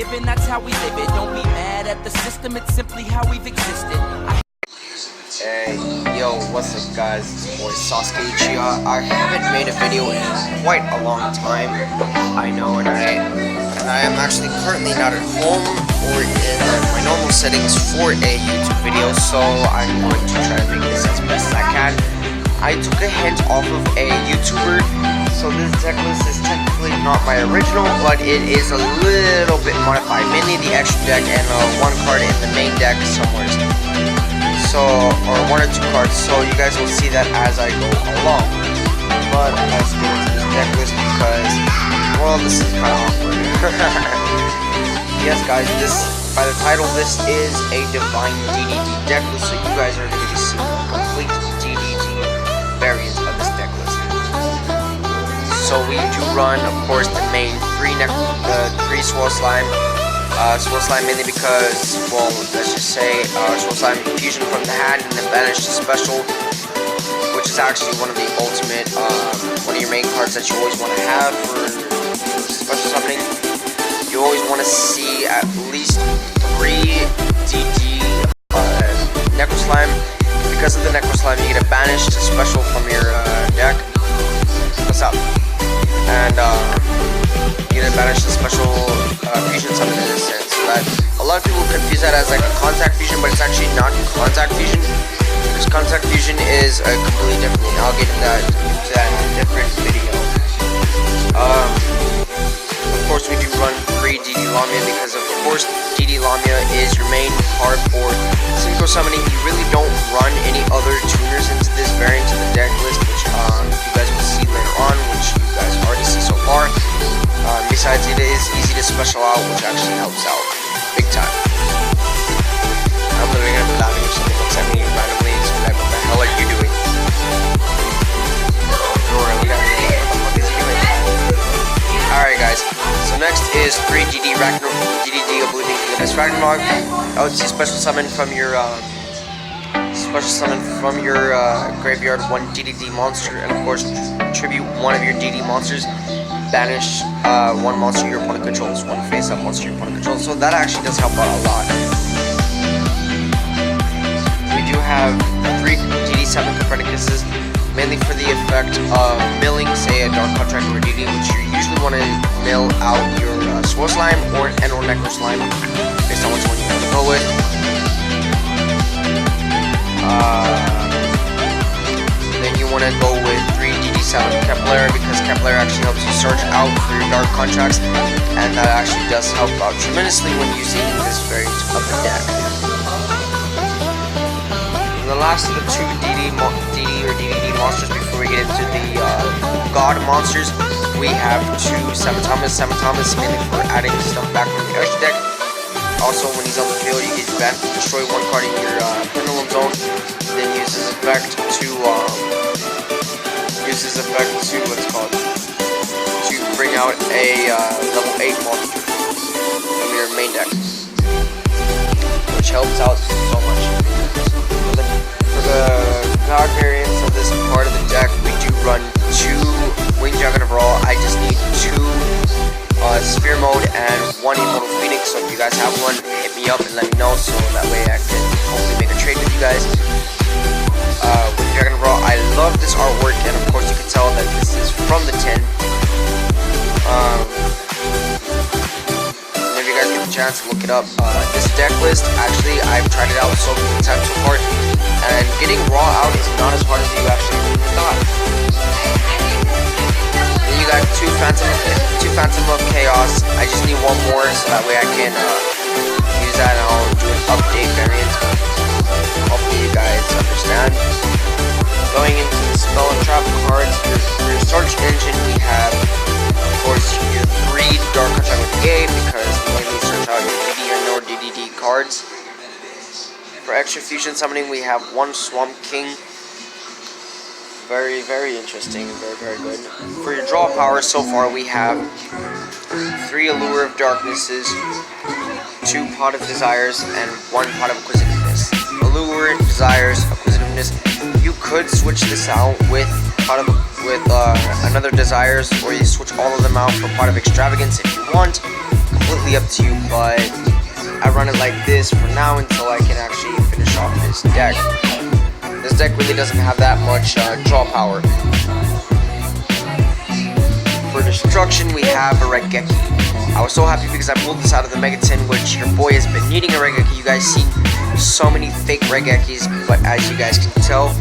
given, that's how we live it. Don't be mad at the system, it's simply how we've existed. Hey, yo, what's up guys, it's your boy Sasuke Ichiya. I haven't made a video in quite a long time, I know, and I am actually currently not at home or in my normal settings for a YouTube video, so I'm going to try to make this as best as I can. I took a hint off of a YouTuber, so this deck list is technically not my original, but it is a little bit modified, mainly the extra deck and one card in the main deck somewhere. So, or one or two cards, so you guys will see that as I go along. But let's get into this deck list because, well, this is kind of awkward. Yes, guys, by the title, this is a Divine DDD deck list, so you guys are going to be seeing a complete DDD variant of this deck list. So we do run, of course, the main three Swirl Slime. Swirl Slime mainly because, well, let's just say Swirl Slime fusion from the hand and then banish to special, which is actually one of the ultimate, one of your main cards that you always want to have for special summoning. You always want to see at least 3 DD Necro Slime. Because of the Necro Slime, you get a banish to special from your deck. What's up? And you get a banish to special fusion summon in this sense. So that a lot of people confuse that as like a contact fusion, but it's actually not contact fusion. Because contact fusion is a completely different thing. I'll get into that in a different video. Of course, we do run free DD Lamia because of course DD Lamia is your main card for synchro summoning. You really don't run any other tuners into this variant of the deck list, which you guys will see later on, which you guys already see so far. Besides, it is easy to special out, which actually helps out big time. I'm literally gonna be laughing if somebody looks at me randomly and like, what the hell are you doing? Alright guys, so next is 3 DDD Oblivion Goodness Ragnarok. I would see special summon from your graveyard 1 DDD monster, and of course tribute one of your DD monsters. Banish one monster your opponent controls, one face-up monster your opponent controls. So that actually does help out a lot. We do have 3 DD7 Copernicuses, mainly for the effect of milling, say a Dark Contract or a DD, which you usually want to mill out your Swirl Slime or Necro Slime, based on which one you want to go with. Then you want to go with 3 DD7 Kepler, because Kepler actually helps you search out for your Dark Contracts, and that actually does help out tremendously when using this variant of the deck. The last of the 2 DD or DDD monsters before we get into the God monsters, we have 2 Samatama mainly for adding stuff back from the extra deck. Also, when he's on the field, you can destroy one card in your Pendulum Zone, then use his effect to bring out a level 8 monster from your main deck, which helps out so much. For the God variants of this part of the deck, we do run 2 Winged Dragon of Raw. I just need 2 Sphere Mode and 1 Immortal Phoenix, so if you guys have one, hit me up and let me know, so that way I can hopefully make a trade with you guys. Winged Dragon of Raw, I love this artwork, and of course you can tell that this is from the 10. If you guys get the chance, look it up. This deck list, actually, I've tried it out so many times so far, and getting Raw out is not as hard as you actually thought. Then you got 2 Phantom of Chaos. I just need 1 more, so that way I can use that and I'll do an update variant. Hopefully you guys understand. Going into the spell and trap cards, for your search engine, we have, of course, your 3 Dark Contract with A, because we only search out your DD or DDD cards. For extra fusion summoning, we have 1 Swamp King. Very, very interesting, very good. For your draw power, so far we have 3 Allure of Darknesses, 2 Pot of Desires, and 1 Pot of Acquisitiveness. Allure, Desires, Acquisitiveness. You could switch this out with another Desires, or you switch all of them out for Pot of Extravagance if you want. completely up to you, but I run it like this for now until I can actually finish off this deck. This deck really doesn't have that much draw power. For destruction, we have a Regeki. I was so happy because I pulled this out of the Mega Tin, which your boy has been needing a Regeki. You guys see so many fake Regekis, but as you guys can tell,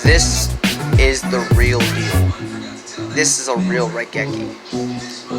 this is the real deal. This is a real Regeki,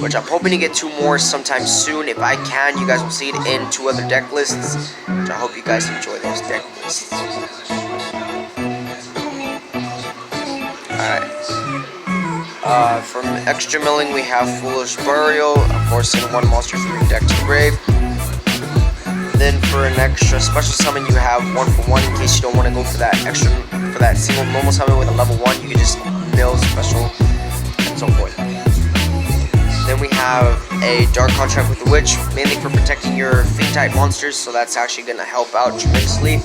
which I'm hoping to get 2 more sometime soon. If I can, you guys will see it in 2 other deck lists, which I hope you guys enjoy those deck lists. Alright. From extra milling, we have Foolish Burial. Of course, send 1 monster from your deck to the grave. Then for an extra special summon, you have 1 for 1 in case you don't want to go for that extra, for that single normal summon with a level 1. You can just mill special and so forth. Then we have a Dark Contract with the Witch, mainly for protecting your Fiend type monsters, so that's actually going to help out tremendously.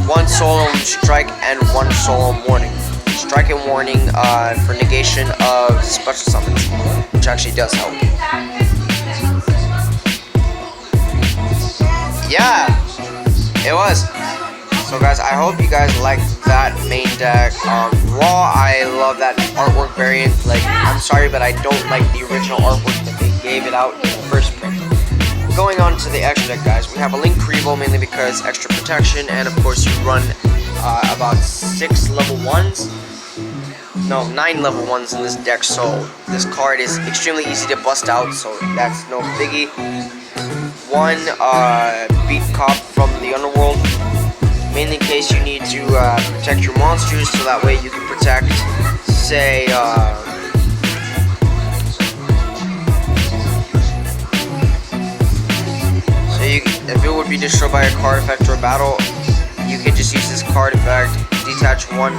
1 Solemn Strike and 1 Solemn Warning. Strike and Warning for negation of special summons, which actually does help. Yeah, it was. So guys, I hope you guys like that main deck. Raw, I love that artwork variant. Like, I'm sorry, but I don't like the original artwork that they gave it out in the first print. Going on to the extra deck, guys, we have a Link Revo, mainly because extra protection, and of course you run about 6 level 1s. No, 9 level 1s in this deck, so this card is extremely easy to bust out, so that's no biggie. 1 Beat Cop from the Underworld, mainly in case you need to protect your monsters, so that way you can protect, say, if it would be destroyed by a card effect or a battle, you could just use this card effect, detach 1,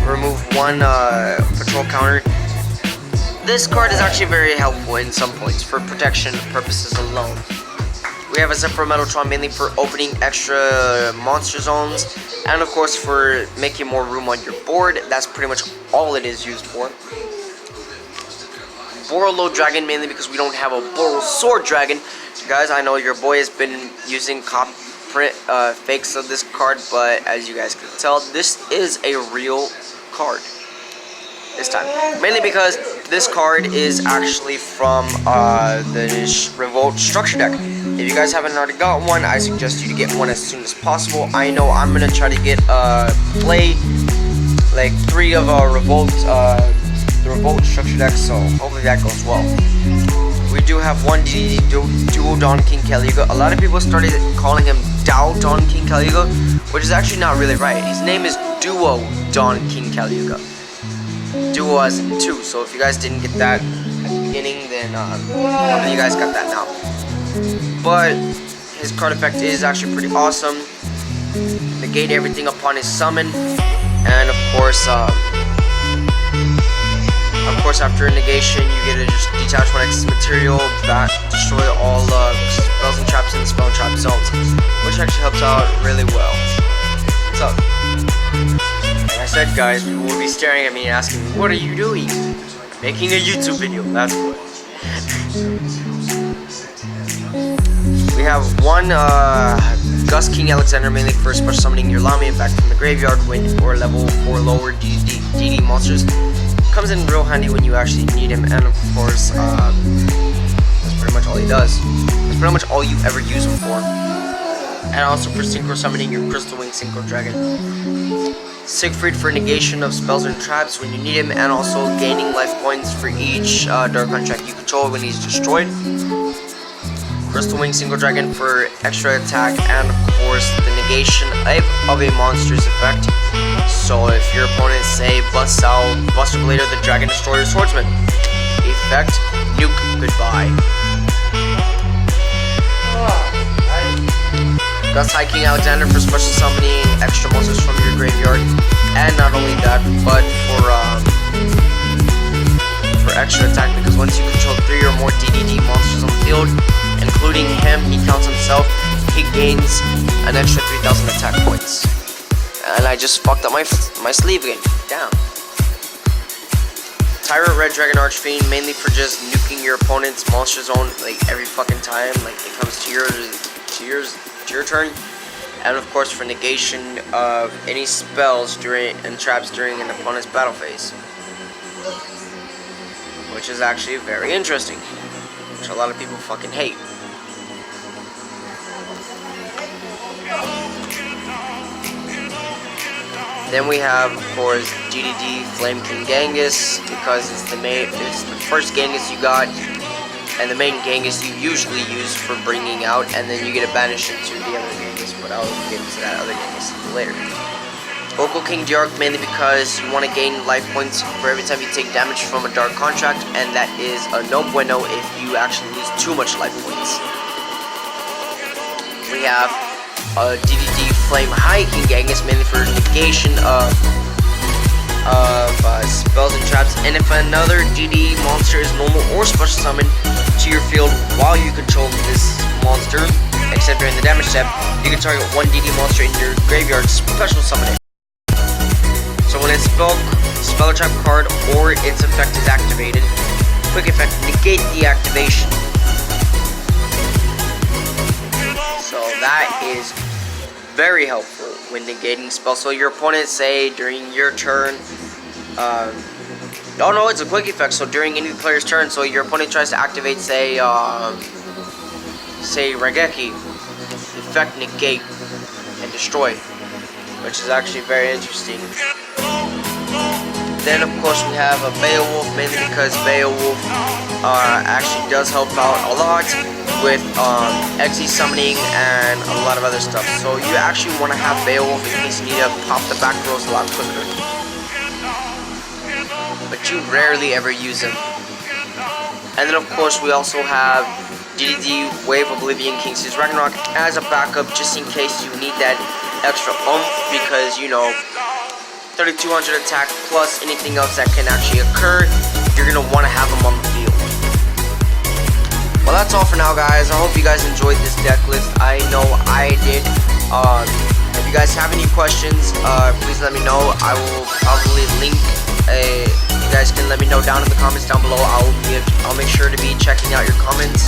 remove 1 patrol counter. This card is actually very helpful in some points for protection purposes alone. We have a Zephyr Metaltron mainly for opening extra monster zones, and of course for making more room on your board. That's pretty much all it is used for. Borolo Dragon mainly because we don't have a Boral Sword Dragon. Guys, I know your boy has been using cop print fakes of this card, but as you guys can tell, this is a real card this time. Mainly because this card is actually from the Revolt Structure deck. If you guys haven't already got one, I suggest you to get one as soon as possible. I know I'm gonna try to get play like 3 of the Revolt Structure deck, so hopefully that goes well. We do have 1 DDD Duo Don King Caliga. A lot of people started calling him Dao Don King Caliga, which is actually not really right. His name is Duo Don King Caliga. Duo as in 2, so if you guys didn't get that at the beginning, then hopefully you guys got that now. But his card effect is actually pretty awesome. Negate everything upon his summon, and of course after a negation, you get to just detach 1 excess material, that destroy all spells and traps in the spell and trap zones, which actually helps out really well. So, like I said, guys, people will be staring at me and asking me, what are you doing? Making a YouTube video, that's what. We have 1 Gus King Alexander, mainly for special summoning your Lamia back from the graveyard when or level 4 lower DD monsters. Comes in real handy when you actually need him, and of course that's pretty much all he does. That's pretty much all you ever use him for. And also for synchro summoning your Crystal Wing Synchro Dragon. Siegfried for negation of spells and traps when you need him, and also gaining life points for each Dark Contract you control when he's destroyed. Crystal Wing Synchro Dragon for extra attack, and of course the negation of a monster's effect. So if your opponent, say, busts out Buster Blader the Dragon Destroyer Swordsman, effect, nuke, goodbye. Gus High King Alexander for special summoning extra monsters from your graveyard, and not only that, but for extra attack, because once you control 3 or more DDD monsters on the field, including him, he counts himself, he gains an extra 3,000 attack points. And I just fucked up my sleeve again. Damn. Tyrant Red Dragon Archfiend, mainly for just nuking your opponent's monster zone like every fucking time like it comes to your turn. And of course for negation of any spells and traps during an opponent's battle phase. Which is actually very interesting. Which a lot of people fucking hate. Then we have, of course, DDD Flame King Genghis, because it's the first Genghis you got, and the main Genghis you usually use for bringing out, and then you get it banished into the other Genghis, but I'll get into that other Genghis later. Vocal King Diarch, mainly because you want to gain life points for every time you take damage from a Dark Contract, and that is a no bueno if you actually lose too much life points. We have DDD Flame High King Genghis, mainly for negation of spells and traps, and if another DD monster is normal or special summoned to your field while you control this monster, except during the damage step, you can target one DD monster in your graveyard, special summon it. So when its spell or trap card or its effect is activated, quick effect, negate the activation. So that is very helpful when negating spells. So your opponent, say during your turn, oh no, it's a quick effect. So during any player's turn, so your opponent tries to activate, say Raigeki, effect, negate, and destroy, which is actually very interesting. Then of course we have a Beowulf, mainly because Beowulf actually does help out a lot with XE summoning and a lot of other stuff. So you actually want to have Beowulf in case you need to pop the back rows a lot quicker. But you rarely ever use him. And then of course we also have DDD Wave Oblivion King Seas Ragnarok as a backup, just in case you need that extra oomph, because you know 3200 attack plus anything else that can actually occur, you're gonna want to have him on the field. Well, that's all for now, guys. I hope you guys enjoyed this deck list. I know I did. If you guys have any questions, please let me know. I will probably link you guys can let me know down in the comments down below. I'll make sure to be checking out your comments.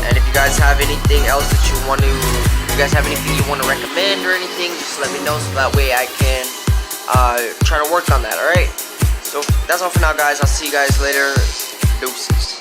And if you guys have anything else that you want to, if you guys have anything you want to recommend or anything, just let me know so that way I can try to work on that. Alright, so that's all for now, guys. I'll see you guys later. Deuces.